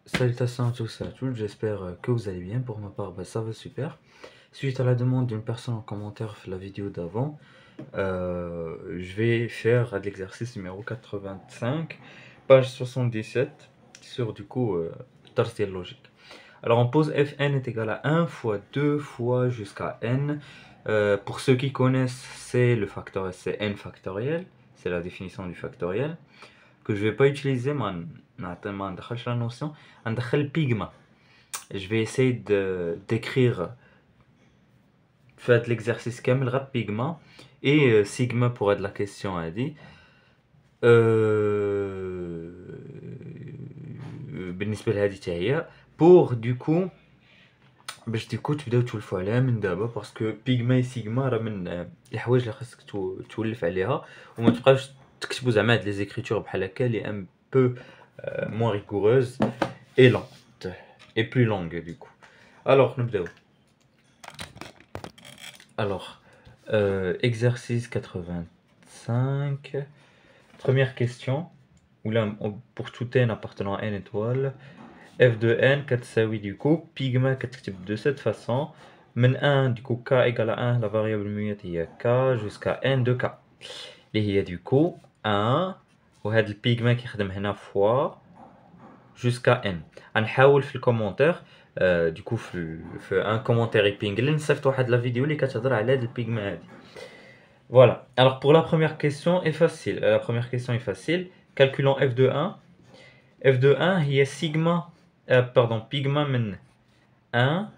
Salutations à tous et à toutes, j'espère que vous allez bien. Pour ma part, ça va super. Suite à la demande d'une personne en commentaire de la vidéo d'avant, je vais faire l'exercice numéro 85, page 77, sur du coup torsion logique. Alors on pose fn est égal à 1 fois 2 fois jusqu'à n. Pour ceux qui connaissent, c'est le factoriel, c'est n factoriel, c'est la définition du factoriel que je vais pas utiliser, ما ندخلش la notion, ندخل pigma. Je vais essayer d'écrire fait l'exercice كامل غير pigma et sigma pour être la question a dit. بالنسبة لهذه حتى هي pour du coup باش ديكو تبداو تولفوا عليها من دابا باسكو بيغما سيغما راه من الحوايج اللي خاصك تولف عليها وما تبقاوش تكتبوا زعما هاد لي زيكريتور بحال هكا لي ان بو moins rigoureuse et lente et plus longue du coup. Alors نبداو. Alors exercice 85, première question où là pour tout n appartenant à n étoile f de n كتساوي du coup pigma كتكتب de cette façon من 1 du coup k égale à 1 la variable muette هي k jusqu'à n de k اللي هي du coup 1 وهاد البيغما كيخدم هنا fois jusqu'à n. غنحاول في الكومونتير du coup في un commentaire épinglé نصيفط واحد لا فيديو اللي كتهضر على هاد البيغما هادي. Voilà. Alors pour la première question est facile. La première question est facile. Calculons f de 1. f de 1 هي sigma pardon pigma من 1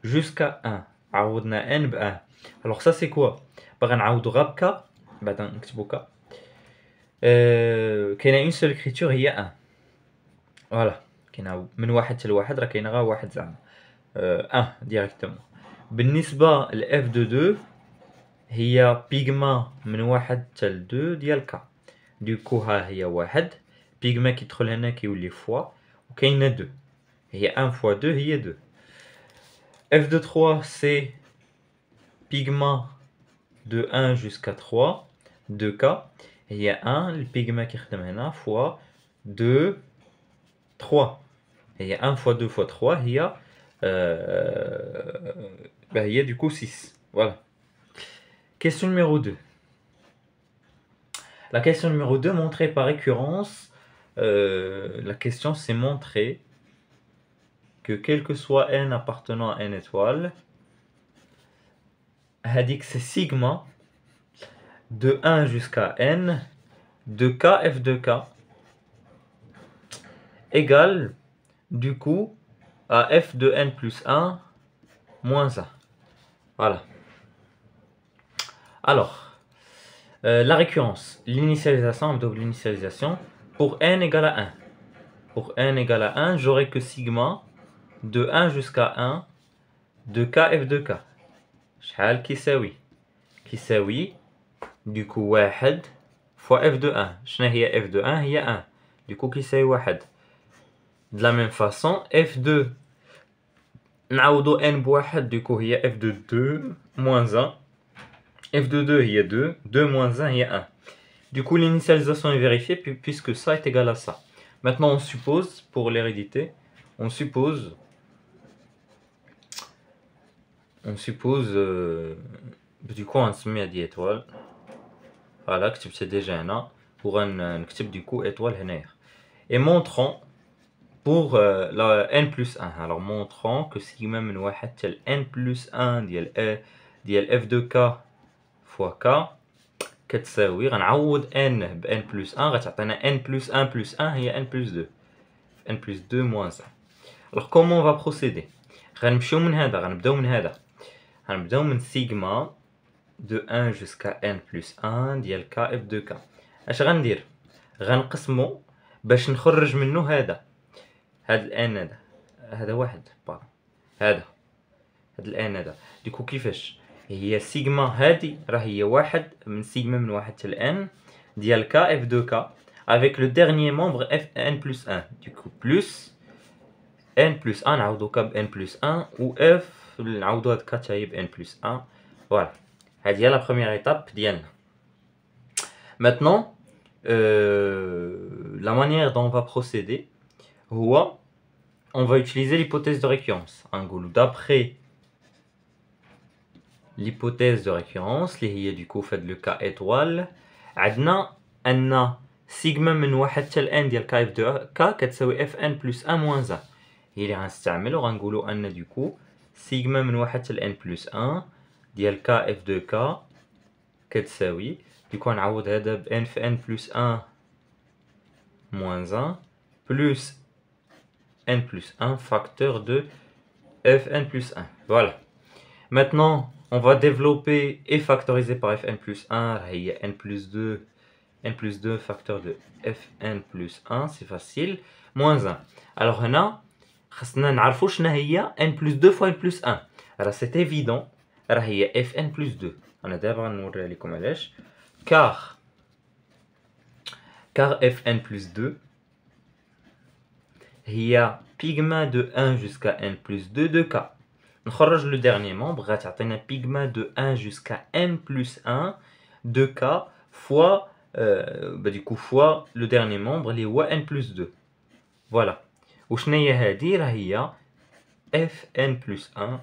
jusqu'à 1. عوضنا n ب 1. Alors ça c'est quoi؟ باغي نعوضو غير ب k بعدا نكتبو k. كاينه اون سول écriture هي 1. فوالا كاينه من واحد حتى لواحد راه كاينه غير واحد زعما 1 ديريكتومون. بالنسبه ل f de 2 هي بيغما من واحد حتى ل 2 ديال k. دوكو ها هي واحد بيغما كيدخل هنا كيولي فوا وكاينه 2 هي 1 fois 2 هي 2. f de 3 c'est pigma de 1 jusqu'à 3 2k هي 1 البيغما كيخدم هنا fois 2 3 هي 1 fois 2 fois 3 هي هي du coup 6. Voilà. Question numéro 2. La question numéro 2, montrer par récurrence. La question c'est montrer que quel que soit n appartenant à n étoile, hadik c'est sigma de 1 jusqu'à n de k f de k égale du coup à f de n plus 1 moins 1. Voilà. Alors, la récurrence, l'initialisation, l'initialisation, pour n égale à 1. Pour n égale à 1, j'aurai que sigma de 1 jusqu'à 1 de kf de k. شحال كيساوي؟ كيساوي du coup 1 fois f de 1. شنو هي f de 1 هي 1. Du coup كيساوي 1. De la même façon, f2 نعوضو n بواحد du coup هي f de 2 moins 1. f de 2 هي 2. 2 moins 1 هي 1. Du coup l'initialisation est vérifiée puisque ça est égal à ça. Maintenant on suppose, pour l'hérédité, on suppose du coup غنسميها دي étoile. Voilà, كتبتها déjà هنا وغنكتب du coup étoile هنايا. Et montrons pour la n plus 1. Alors montrons que sigma من واحد حتى ل n plus 1 ديال f de k fois k كتساوي غنعوض n ب n plus 1 غتعطينا n plus 1 plus 1 هي n plus 2. n plus 2 moins 1. Alors comment on va procéder؟ غنمشيو من هذا غنبداو من هذا. غنبداو من sigma de 1 jusqu'à n plus 1 ديال k f de k. اش غندير؟ غنقسمو باش نخرج منه هذا الان هذا واحد بارا هذا الان هذا. ديكو كيفاش هي سيغما هادي راه هي واحد من سيغما من واحد حتى لان ديال k f de k avec le dernier membre f n plus 1. Du coup plus n plus 1 نعوضو k ب n plus 1 و f نعوضو هاد k حتى هي ب n plus 1. Voilà. هادي هي la première étape ديالنا. Maintenant la manière dont on va procéder هو on va utiliser l'hypothèse de récurrence. D'après l'hypothèse de récurrence, اللي هي du coup fait le cas étoile, عندنا أن سيجما من 1 حتى ل n ديال k f de k كتساوي fn plus 1 moins 1. هي اللي غنستعملو غنقولو أن du coup سيجما من 1 حتى ل n plus 1 ديال k f de k كتساوي du coup غنعوض هذا ب n في n plus 1 moins 1 plus n plus 1 facteur de fn plus 1. Voilà. Maintenant, on va développer et factoriser par fn plus 1, il y a n plus 2 facteur de fn plus 1, c'est facile, moins 1. Alors, هنا خاصنا نعرفوا شنو هي n plus 2 fois n plus 1. Alors, c'est évident, راه هي fn plus 2. أنا دابا غنوريها لكم علاش. Car fn plus 2 هي pigma de 1 jusqu'à n plus 2 de k. نخرج le dernier membre غتعطينا pigma de 1 jusqu'à n plus 1 de k fois du coup fois le dernier membre اللي هو n plus 2. Voilà. وشنو هي هادي؟ راه هي fn plus 1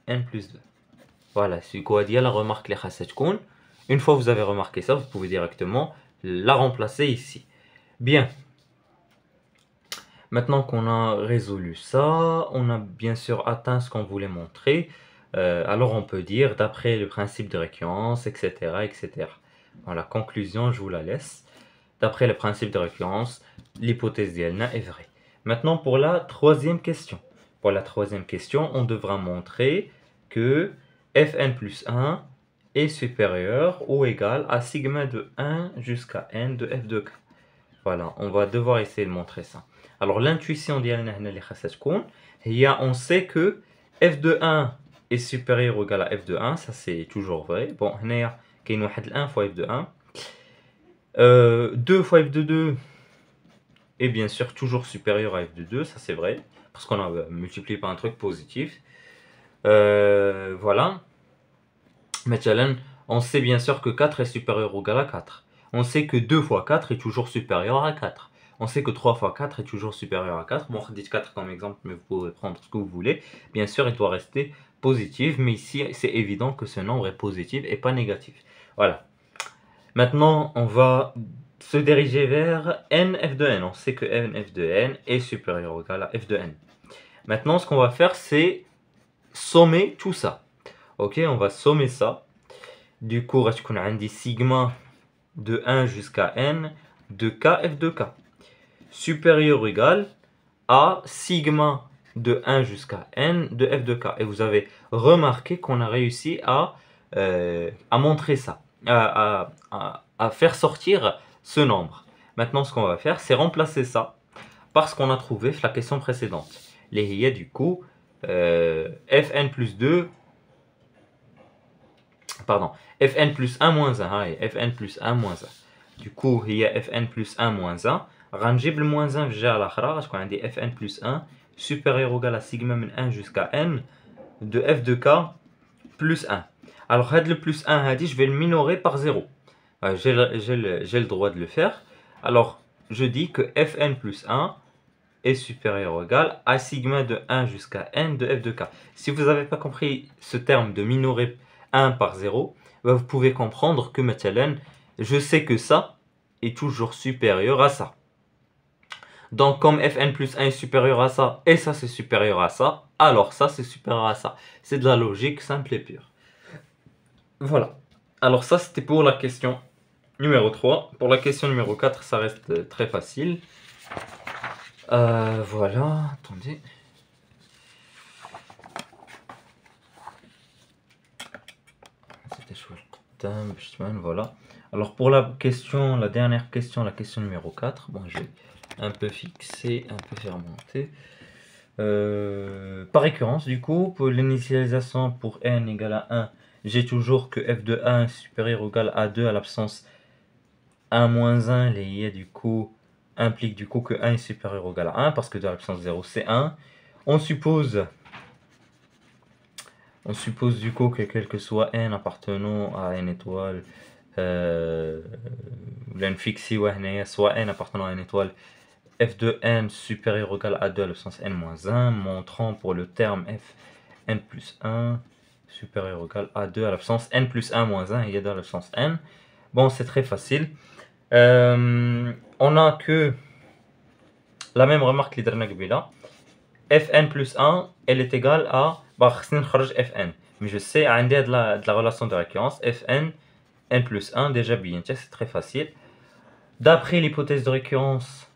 n plus 2. Voilà, c'est quoi dire la remarque اللي خاصها تكون. Une fois vous avez remarqué ça, vous pouvez directement la remplacer ici. Bien. Maintenant qu'on a résolu ça, on a bien sûr atteint ce qu'on voulait montrer. Alors on peut dire, d'après le principe de récurrence, etc., etc. Voilà, conclusion, je vous la laisse. D'après le principe de récurrence, l'hypothèse d'Elna est vraie. Maintenant pour la troisième question. Pour la troisième question, on devra montrer que fn plus 1 est supérieur ou égal à sigma de 1 jusqu'à n de f de k. Voilà, on va devoir essayer de montrer ça. Alors l'intuition ديالنا هنا اللي خاصها تكون هي on sait que f de 1 est supérieur ou égal à f de 1, ça c'est toujours vrai. Bon, هنايا كاين واحد 1 fois f de 1. 2 fois f de 2 est bien sûr toujours supérieur à f de 2, ça c'est vrai, parce qu'on a multiplié par un truc positif. Voilà. Maintenant, on sait bien sûr que 4 est supérieur ou égal à 4. On sait que 2 fois 4 est toujours supérieur à 4. On sait que 3 fois 4 est toujours supérieur à 4. Bon, on dit 4 comme exemple, mais vous pouvez prendre ce que vous voulez. Bien sûr, il doit rester positif, mais ici, c'est évident que ce nombre est positif et pas négatif. Voilà. Maintenant, on va se diriger vers n f de n. On sait que n f de n est supérieur ou égal à f de n. Maintenant, ce qu'on va faire, c'est sommer tout ça. Ok, on va sommer ça. Du coup, on a dit sigma de 1 jusqu'à n de kf de k supérieur ou égal à sigma de 1 jusqu'à n de f de k. Et vous avez remarqué qu'on a réussi à montrer ça, à faire sortir ce nombre. Maintenant, ce qu'on va faire, c'est remplacer ça par ce qu'on a trouvé dans la question précédente. Il y a du coup fn plus 2, pardon, fn plus 1 moins 1, fn plus 1 moins 1. Du coup, il y a fn plus 1 moins 1. غنجيب le moins 1 في الجهة الأخرى غتكون عندي fn plus 1 supérieur ou égal à sigma من 1 jusqu'à n de f de k plus 1. Alors, le plus 1 هادي, je vais le minorer par 0. J'ai le droit de le faire. Alors, je dis que fn plus 1 est supérieur ou égal à sigma de 1 jusqu'à n de f de k. Si vous n'avez pas compris ce terme de minorer 1 par 0, vous pouvez comprendre que maintenant, je sais que ça est toujours supérieur à ça. Donc, comme fn plus 1 est supérieur à ça, et ça c'est supérieur à ça, alors ça c'est supérieur à ça. C'est de la logique simple et pure. Voilà. Alors ça c'était pour la question numéro 3. Pour la question numéro 4, ça reste très facile. Voilà, attendez. C'était chouette. Voilà. Alors pour la dernière question, la question numéro 4, bon, j'ai un peu fixé, un peu faire monter. Par récurrence, du coup, pour l'initialisation pour n égale à 1, j'ai toujours que f de 1 est supérieur ou égal à 2 à l'absence 1 moins 1, les du coup implique du coup que 1 est supérieur ou égal à 1, parce que de l'absence 0 c'est 1. On suppose du coup que quel que soit n appartenant à n étoile, n fixe soit n appartenant à n étoile, f de n supérieur ou égal à 2 à la puissance n moins 1, montrant pour le terme f n plus 1 supérieur ou égal à 2 à la puissance n plus 1 moins 1 égale à la puissance n. Bon, c'est très facile. On n'a que la même remarque que là. Fn plus 1, elle est égale à Fn. Mais je sais, de la relation de récurrence, Fn, n plus 1, déjà bien, c'est très facile. D'après l'hypothèse de récurrence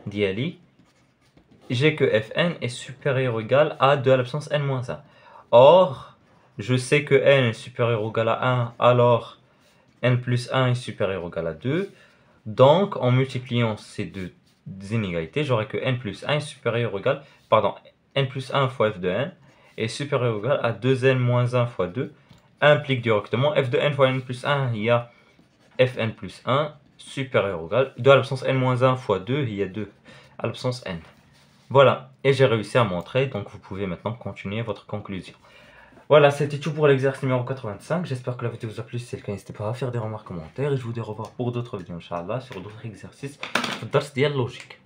d'ILI, j'ai que Fn est supérieur ou égal à 2 à la puissance n moins 1. Or, je sais que n est supérieur ou égal à 1, alors n plus 1 est supérieur ou égal à 2. Donc, en multipliant ces deux inégalités, j'aurai que n plus 1 est supérieur ou égal, n plus 1 fois f de n est supérieur ou égal à 2n moins 1 fois 2, implique directement f de n fois n plus 1, il y a fn plus 1 supérieur ou égal 2 à la puissance n moins 1 fois 2, il y a 2 à la puissance n. Voilà, et j'ai réussi à montrer, donc vous pouvez maintenant continuer votre conclusion. Voilà, c'était tout pour l'exercice numéro 85. J'espère que la vidéo vous a plu. Si c'est le cas, n'hésitez pas à faire des remarques, commentaires. Et je vous dis au revoir pour d'autres vidéos, Inch'Allah, sur d'autres exercices. Dans ce logique.